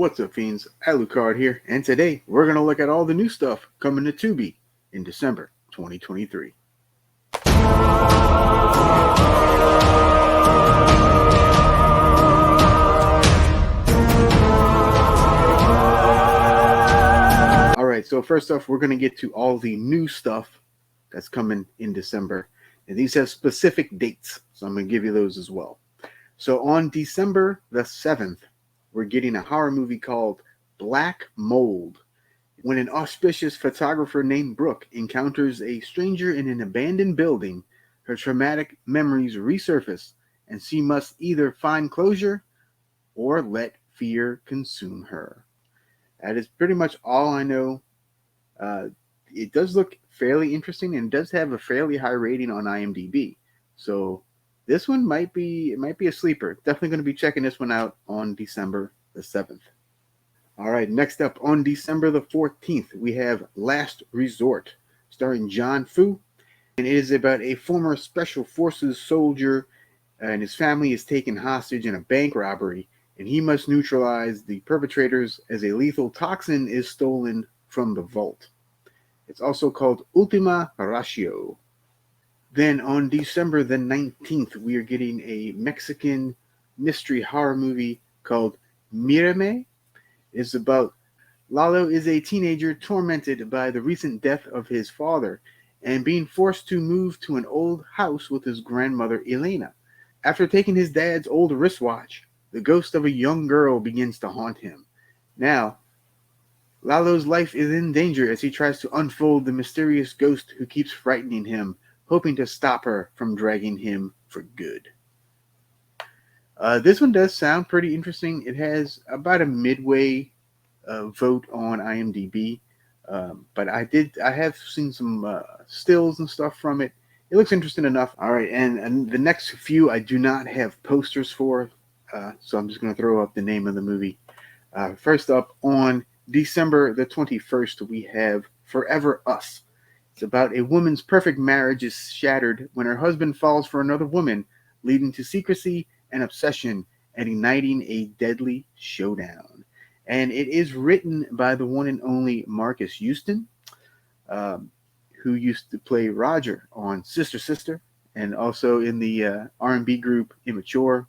What's up, fiends? Lucard here, and today we're going to look at all the new stuff coming to Tubi in December 2023. Alright, so first off, we're going to get to all the new stuff that's coming in December, and these have specific dates, so I'm going to give you those as well. So on December the 7th, we're getting a horror movie called Black Mold. When an auspicious photographer named Brooke encounters a stranger in an abandoned building, her traumatic memories resurface, and she must either find closure or let fear consume her. That is pretty much all I know. It does look fairly interesting and does have a fairly high rating on IMDb. So this one might be a sleeper. Definitely going to be checking this one out on December the 7th. All right, next up on December the 14th, we have Last Resort, starring John Fu. And it is about a former Special Forces soldier and his family is taken hostage in a bank robbery, and he must neutralize the perpetrators as a lethal toxin is stolen from the vault. It's also called Ultima Ratio. Then on December the 19th, we are getting a Mexican mystery horror movie called Mírame. It's about Lalo is a teenager tormented by the recent death of his father and being forced to move to an old house with his grandmother Elena. After taking his dad's old wristwatch, the ghost of a young girl begins to haunt him. Now, Lalo's life is in danger as he tries to unfold the mysterious ghost who keeps frightening him, hoping to stop her from dragging him for good. This one does sound pretty interesting. It has about a midway vote on IMDb, but I have seen some stills and stuff from it. It looks interesting enough. All right, and the next few I do not have posters for, so I'm just going to throw up the name of the movie. First up, on December the 21st, we have Forever Us. It's about a woman's perfect marriage is shattered when her husband falls for another woman, leading to secrecy and obsession and igniting a deadly showdown. And it is written by the one and only Marcus Houston, who used to play Roger on Sister Sister and also in the R&B group Immature.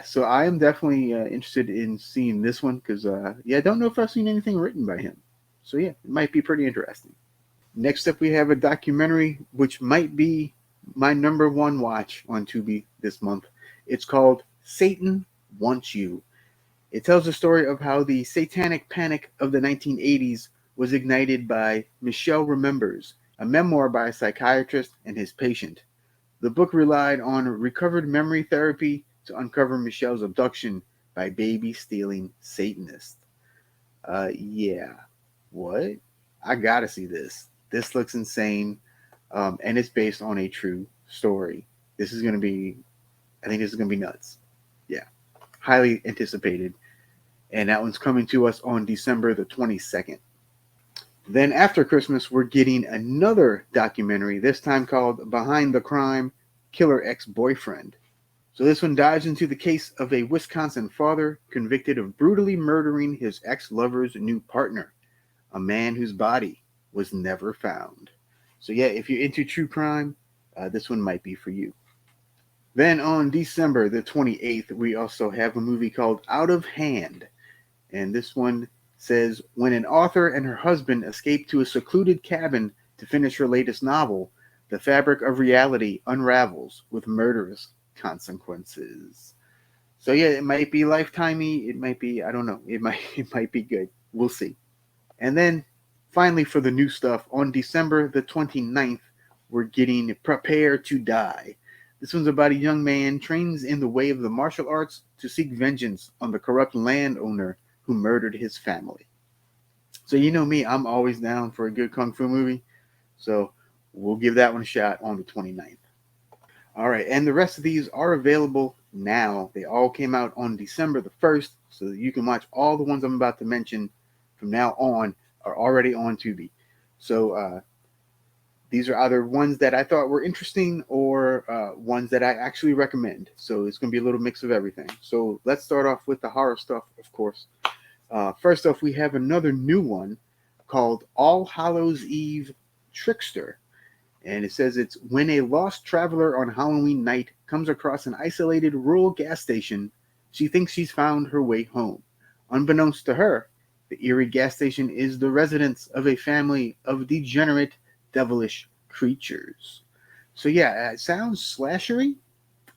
So I am definitely interested in seeing this one because, I don't know if I've seen anything written by him. So, it might be pretty interesting. Next up, we have a documentary which might be my number one watch on Tubi this month. It's called Satan Wants You. It tells the story of how the satanic panic of the 1980s was ignited by Michelle Remembers, a memoir by a psychiatrist and his patient. The book relied on recovered memory therapy to uncover Michelle's abduction by baby-stealing Satanists. What? I gotta see this. This looks insane, and it's based on a true story. I think this is gonna be nuts. Yeah, highly anticipated. And that one's coming to us on December the 22nd. Then after Christmas, we're getting another documentary, this time called Behind the Crime, Killer Ex-Boyfriend. So this one dives into the case of a Wisconsin father convicted of brutally murdering his ex-lover's new partner, a man whose body was never found. So if you're into true crime, this one might be for you. Then on December the 28th, we also have a movie called Out of Hand. And this one says, when an author and her husband escape to a secluded cabin to finish her latest novel, the fabric of reality unravels with murderous consequences. So it might be lifetimey. It might be, I don't know. It might be good. We'll see. And then finally for the new stuff, on December the 29th, we're getting Prepare to Die. This one's about a young man trains in the way of the martial arts to seek vengeance on the corrupt landowner who murdered his family. So you know me, I'm always down for a good kung fu movie. So we'll give that one a shot on the 29th. All right, and the rest of these are available now. They all came out on December the 1st, so that you can watch all the ones I'm about to mention from now on are already on Tubi. So These are either ones that I thought were interesting or ones that I actually recommend. So it's going to be a little mix of everything. So let's start off with the horror stuff, of course. First off, we have another new one called All Hallows Eve Trickster. And it says it's when a lost traveler on Halloween night comes across an isolated rural gas station, she thinks she's found her way home. Unbeknownst to her, the eerie gas station is the residence of a family of degenerate, devilish creatures. So yeah, it sounds slashery,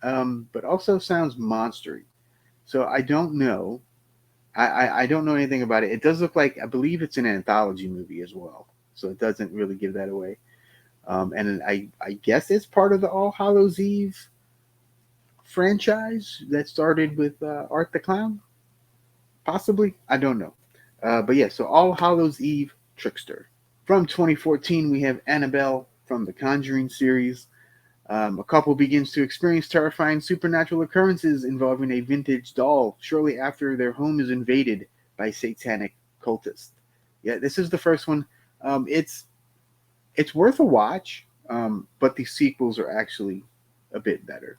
but also sounds monstery. So I don't know. I don't know anything about it. It does look like, I believe it's an anthology movie as well. So it doesn't really give that away. And I guess it's part of the All Hallows Eve franchise that started with Art the Clown. Possibly. I don't know. But yeah, so All Hallows Eve Trickster. From 2014, we have Annabelle from the Conjuring series. A couple begins to experience terrifying supernatural occurrences involving a vintage doll shortly after their home is invaded by satanic cultists. Yeah, this is the first one. It's worth a watch, but the sequels are actually a bit better.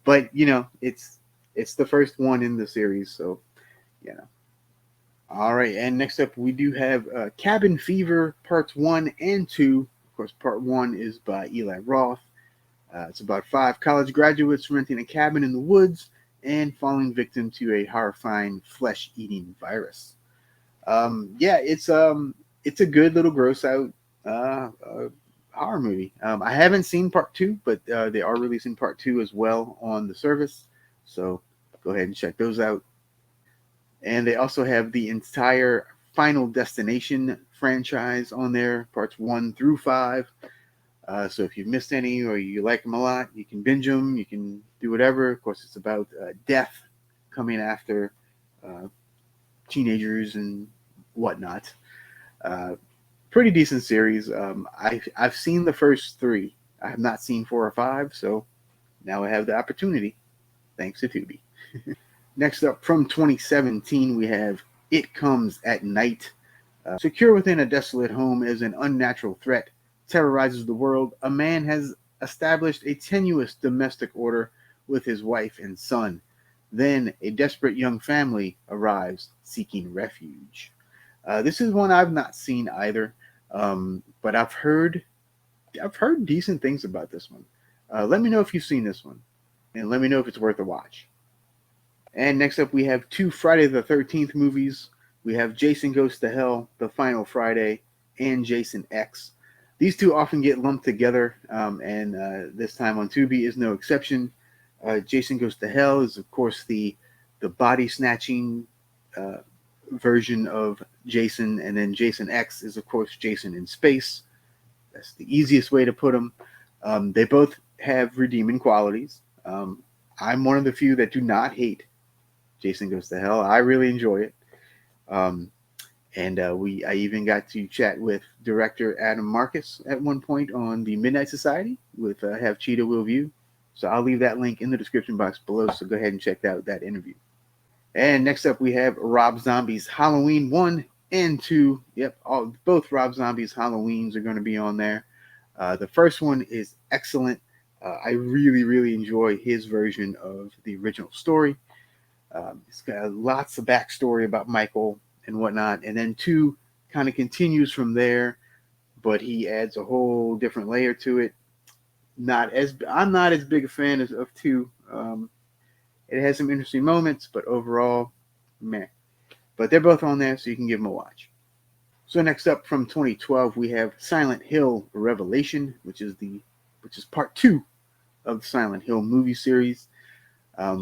But you know, it's the first one in the series, so you know. All right, and next up we do have Cabin Fever Parts 1 and 2. Of course, Part 1 is by Eli Roth. It's about 5 college graduates renting a cabin in the woods and falling victim to a horrifying flesh-eating virus. Yeah, it's a good little gross out horror movie. I haven't seen Part 2, but they are releasing Part 2 as well on the service, so go ahead and check those out. And they also have the entire Final Destination franchise on there, parts 1 through 5. So if you've missed any or you like them a lot, you can binge them, you can do whatever. Of course, it's about death coming after teenagers and whatnot. Pretty decent series. I've seen the first 3. I have not seen 4 or 5, so now I have the opportunity, thanks to Tubi. Next up, from 2017, we have It Comes at Night. Secure within a desolate home as an unnatural threat terrorizes the world, a man has established a tenuous domestic order with his wife and son. Then a desperate young family arrives seeking refuge. This is one I've not seen either, but I've heard decent things about this one. Let me know if you've seen this one, and let me know if it's worth a watch. And next up, we have 2 Friday the 13th movies. We have Jason Goes to Hell, The Final Friday, and Jason X. These 2 often get lumped together, and this time on Tubi is no exception. Jason Goes to Hell is, of course, the body snatching version of Jason, and then Jason X is, of course, Jason in space. That's the easiest way to put them. They both have redeeming qualities. I'm one of the few that do not hate Jason Goes to Hell. I really enjoy it. I even got to chat with director Adam Marcus at one point on the Midnight Society with Have Cheetah Will View. So I'll leave that link in the description box below. So go ahead and check out that interview. And next up, we have Rob Zombie's Halloween 1 and 2. Yep, both Rob Zombie's Halloweens are going to be on there. The first one is excellent. I really, really enjoy his version of the original story. It's got lots of backstory about Michael and whatnot. And then 2 kind of continues from there, but he adds a whole different layer to it. I'm not as big a fan of 2. It has some interesting moments, but overall, meh. But they're both on there, so you can give them a watch. So next up, from 2012, we have Silent Hill Revelation, which is part 2 of the Silent Hill movie series.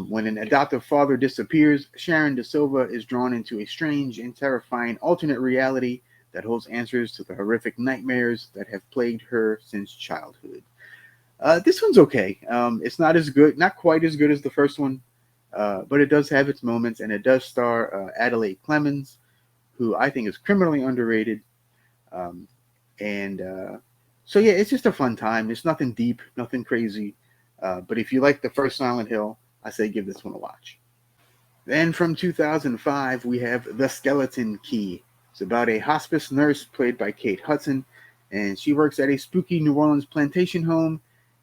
When an adoptive father disappears, Sharon De Silva is drawn into a strange and terrifying alternate reality that holds answers to the horrific nightmares that have plagued her since childhood. This one's okay. It's not quite as good as the first one, but it does have its moments, and it does star Adelaide Clemens, who I think is criminally underrated. So yeah, it's just a fun time. It's nothing deep, nothing crazy. But if you like the first Silent Hill, I say give this one a watch. Then from 2005, we have The Skeleton Key. It's about a hospice nurse played by Kate Hudson and she works at a spooky New Orleans plantation home,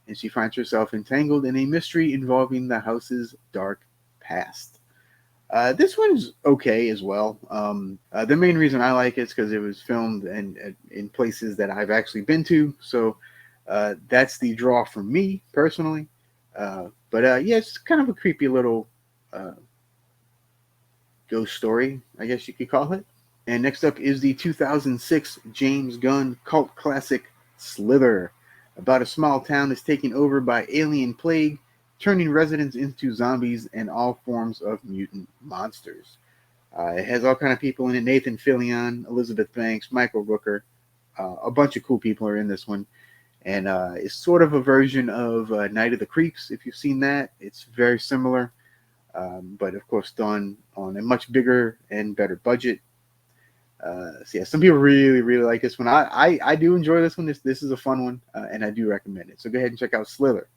and she finds herself entangled in a mystery involving the house's dark past. This one's okay as well. The main reason I like it is because it was filmed in places that I've actually been to, so that's the draw for me personally. But yeah, it's kind of a creepy little uh, ghost story, I guess you could call it. And next up is the 2006 James Gunn cult classic Slither, about a small town that's taken over by alien plague, turning residents into zombies and all forms of mutant monsters. It has all kind of people in it: Nathan Fillion, Elizabeth Banks, Michael Rooker. A bunch of cool people are in this one. And it's sort of a version of Night of the Creeps, if you've seen that. It's very similar, but of course done on a much bigger and better budget. So yeah, some people really, really like this one. I do enjoy this one. This is a fun one, and I do recommend it. So go ahead and check out Slither.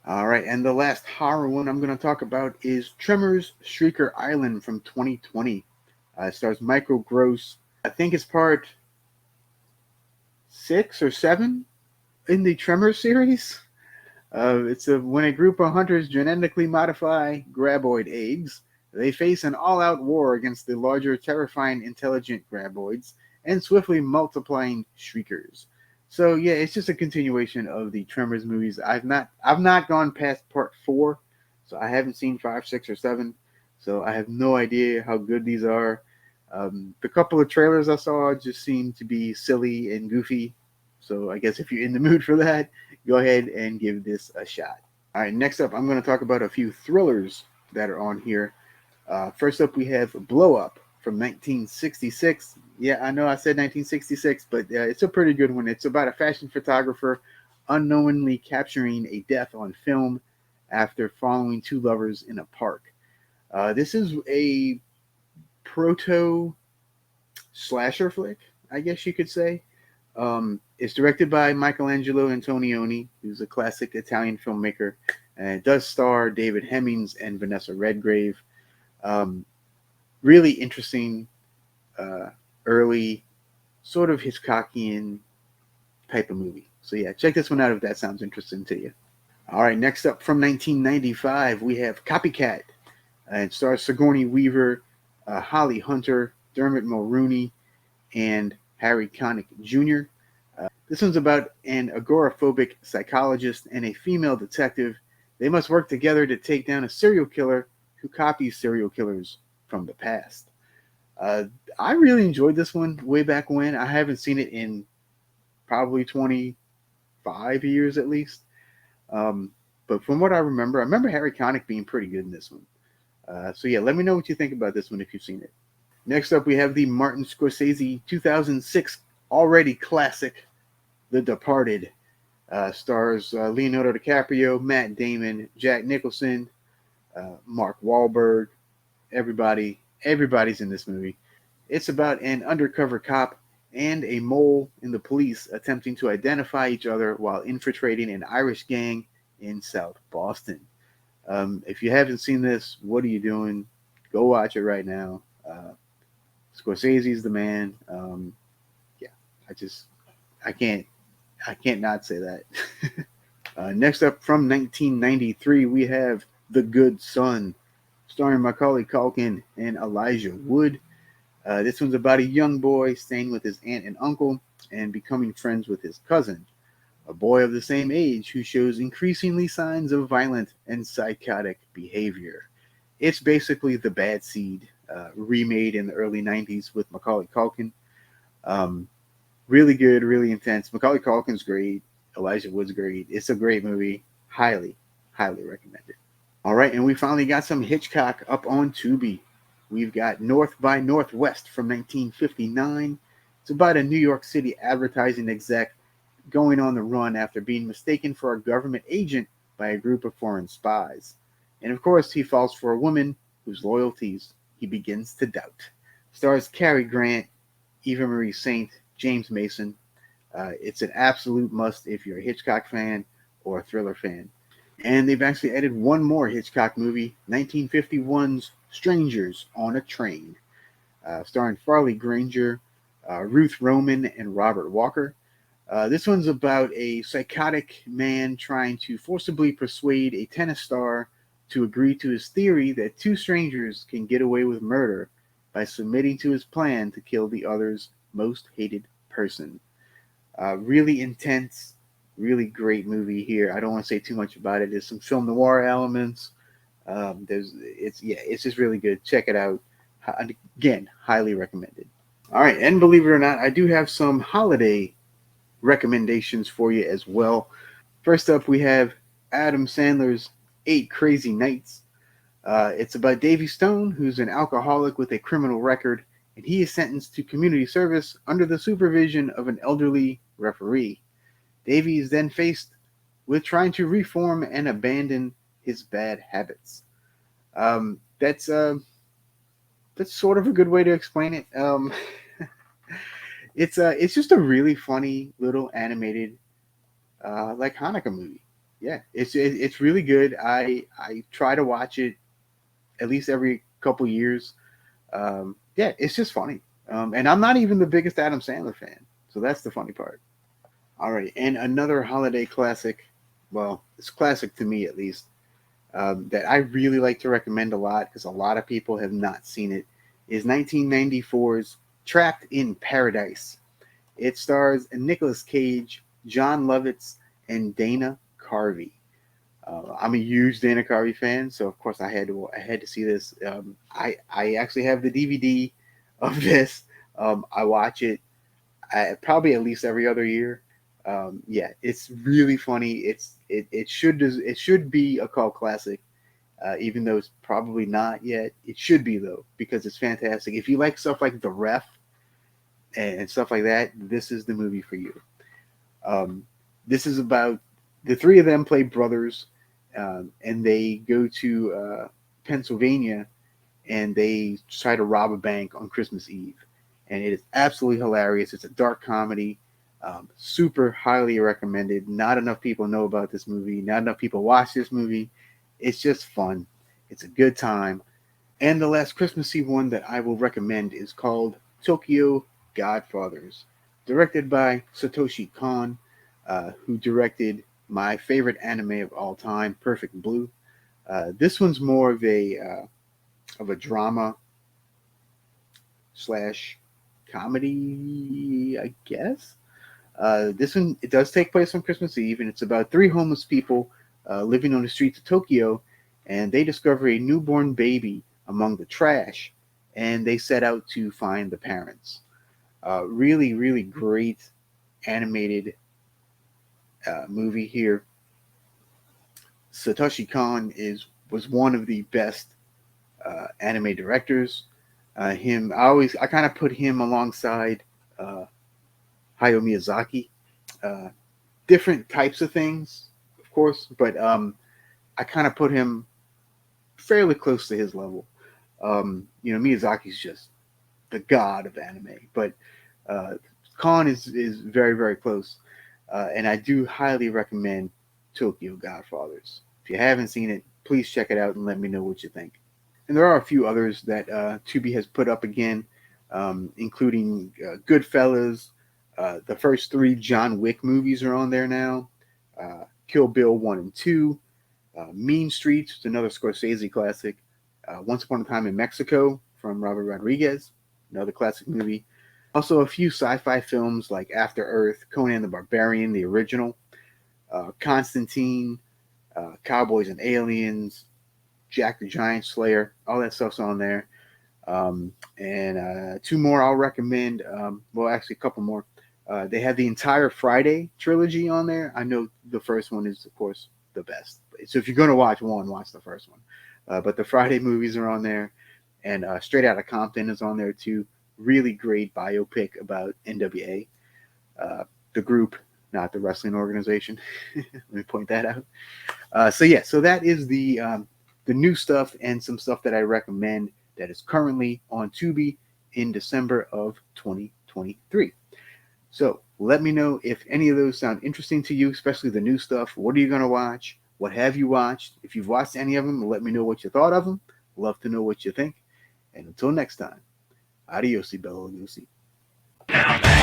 All right, and the last horror one I'm going to talk about is Tremors: Shrieker Island from 2020. It stars Michael Gross. I think it's part 6 or 7 in the Tremors series. It's when a group of hunters genetically modify graboid eggs. They face an all-out war against the larger, terrifying, intelligent graboids and swiftly multiplying shriekers. So yeah, it's just a continuation of the Tremors movies. I've not gone past part 4, so I haven't seen 5, 6, or 7. So I have no idea how good these are. The couple of trailers I saw just seemed to be silly and goofy. So I guess if you're in the mood for that, go ahead and give this a shot. All right, next up, I'm going to talk about a few thrillers that are on here. First up, we have Blow Up from 1966. Yeah, I know I said 1966, but it's a pretty good one. It's about a fashion photographer unknowingly capturing a death on film after following two lovers in a park. This is a proto slasher flick, I guess you could say. It's directed by Michelangelo Antonioni, who's a classic Italian filmmaker, and it does star David Hemmings and Vanessa Redgrave. Really interesting, early, sort of Hitchcockian type of movie. So yeah, check this one out if that sounds interesting to you. All right, next up from 1995, we have Copycat. It stars Sigourney Weaver, Holly Hunter, Dermot Mulroney, and Harry Connick Jr. This one's about an agoraphobic psychologist and a female detective. They must work together to take down a serial killer who copies serial killers from the past. I really enjoyed this one way back when. I haven't seen it in probably 25 years at least. But from what I remember Harry Connick being pretty good in this one. So yeah, let me know what you think about this one if you've seen it. Next up, we have the Martin Scorsese 2006 already classic, The Departed. Stars Leonardo DiCaprio, Matt Damon, Jack Nicholson, Mark Wahlberg. Everybody's in this movie. It's about an undercover cop and a mole in the police attempting to identify each other while infiltrating an Irish gang in South Boston. If you haven't seen this, what are you doing? Go watch it right now. Scorsese's the man. Yeah, I can't not say that. Next up from 1993, we have The Good Son, starring Macaulay Culkin and Elijah Wood. This one's about a young boy staying with his aunt and uncle and becoming friends with his cousin, a boy of the same age who shows increasingly signs of violent and psychotic behavior. It's basically The Bad Seed, remade in the early 90s with Macaulay Culkin. Really good, really intense. Macaulay Culkin's great. Elijah Wood's great. It's a great movie. Highly, highly recommended. All right, and we finally got some Hitchcock up on Tubi. We've got North by Northwest from 1959. It's about a New York City advertising exec going on the run after being mistaken for a government agent by a group of foreign spies. And of course, he falls for a woman whose loyalties he begins to doubt. Stars Cary Grant, Eva Marie Saint, James Mason. It's an absolute must if you're a Hitchcock fan or a thriller fan. And they've actually added one more Hitchcock movie, 1951's Strangers on a Train, starring Farley Granger, Ruth Roman and Robert Walker. This one's about a psychotic man trying to forcibly persuade a tennis star to agree to his theory that two strangers can get away with murder by submitting to his plan to kill the other's most hated person. Really intense, really great movie here. I don't want to say too much about it. There's some film noir elements. It's just really good. Check it out. Again, highly recommended. All right, and believe it or not, I do have some holiday recommendations for you as well. First up, we have Adam Sandler's Eight Crazy Nights. It's about Davy Stone, who's an alcoholic with a criminal record, and he is sentenced to community service under the supervision of an elderly referee. Davy is then faced with trying to reform and abandon his bad habits. That's sort of a good way to explain it. It's just a really funny little animated like Hanukkah movie. Yeah, it's really good. I try to watch it at least every couple years. Yeah, it's just funny. And I'm not even the biggest Adam Sandler fan, so that's the funny part. All right, and another holiday classic. Well, it's classic to me at least. That I really like to recommend a lot because a lot of people have not seen it. Is 1994's Trapped in Paradise. It stars Nicolas Cage, John Lovitz, and Dana Carvey. I'm a huge Dana Carvey fan, so of course I had to see this. I actually have the DVD of this. I watch it probably at least every other year. Yeah, it's really funny. It should be a cult classic, even though it's probably not yet. It should be though because it's fantastic. If you like stuff like The Ref and stuff like that, this is the movie for you. This is about the three of them play brothers, and they go to Pennsylvania and they try to rob a bank on Christmas Eve. And it is absolutely hilarious. It's a dark comedy, super highly recommended. Not enough people know about this movie. Not enough people watch this movie. It's just fun. It's a good time. And the last Christmas Eve one that I will recommend is called Tokyo Godfathers, directed by Satoshi Kon, who directed my favorite anime of all time, Perfect Blue. This one's more of a drama slash comedy, I guess. This one, it does take place on Christmas Eve, and it's about three homeless people living on the streets of Tokyo, and they discover a newborn baby among the trash, and they set out to find the parents. Really, really great animated movie here. Satoshi Kon was one of the best anime directors. I kind of put him alongside Hayao Miyazaki. Different types of things, of course, but I kind of put him fairly close to his level. Miyazaki's just the god of anime, but Kon is very, very close. And I do highly recommend Tokyo Godfathers. If you haven't seen it, please check it out and let me know what you think. And there are a few others that Tubi has put up again, including Goodfellas. The first three John Wick movies are on there now. Kill Bill 1 and 2. Mean Streets, which is another Scorsese classic. Once Upon a Time in Mexico from Robert Rodriguez, another classic movie. Also, a few sci-fi films like After Earth, Conan the Barbarian, the original, Constantine, Cowboys and Aliens, Jack the Giant Slayer, all that stuff's on there. And two more I'll recommend. Actually, a couple more. They have the entire Friday trilogy on there. I know the first one is, of course, the best. So if you're going to watch one, watch the first one. But the Friday movies are on there. And Straight Outta Compton is on there, too. Really great biopic about NWA, the group, not the wrestling organization. Let me point that out. So that is the new stuff and some stuff that I recommend that is currently on Tubi in December of 2023. So let me know if any of those sound interesting to you, especially the new stuff. What are you going to watch? What have you watched? If you've watched any of them, let me know what you thought of them. Love to know what you think. And until next time, adios, Bella Lucy. Down there.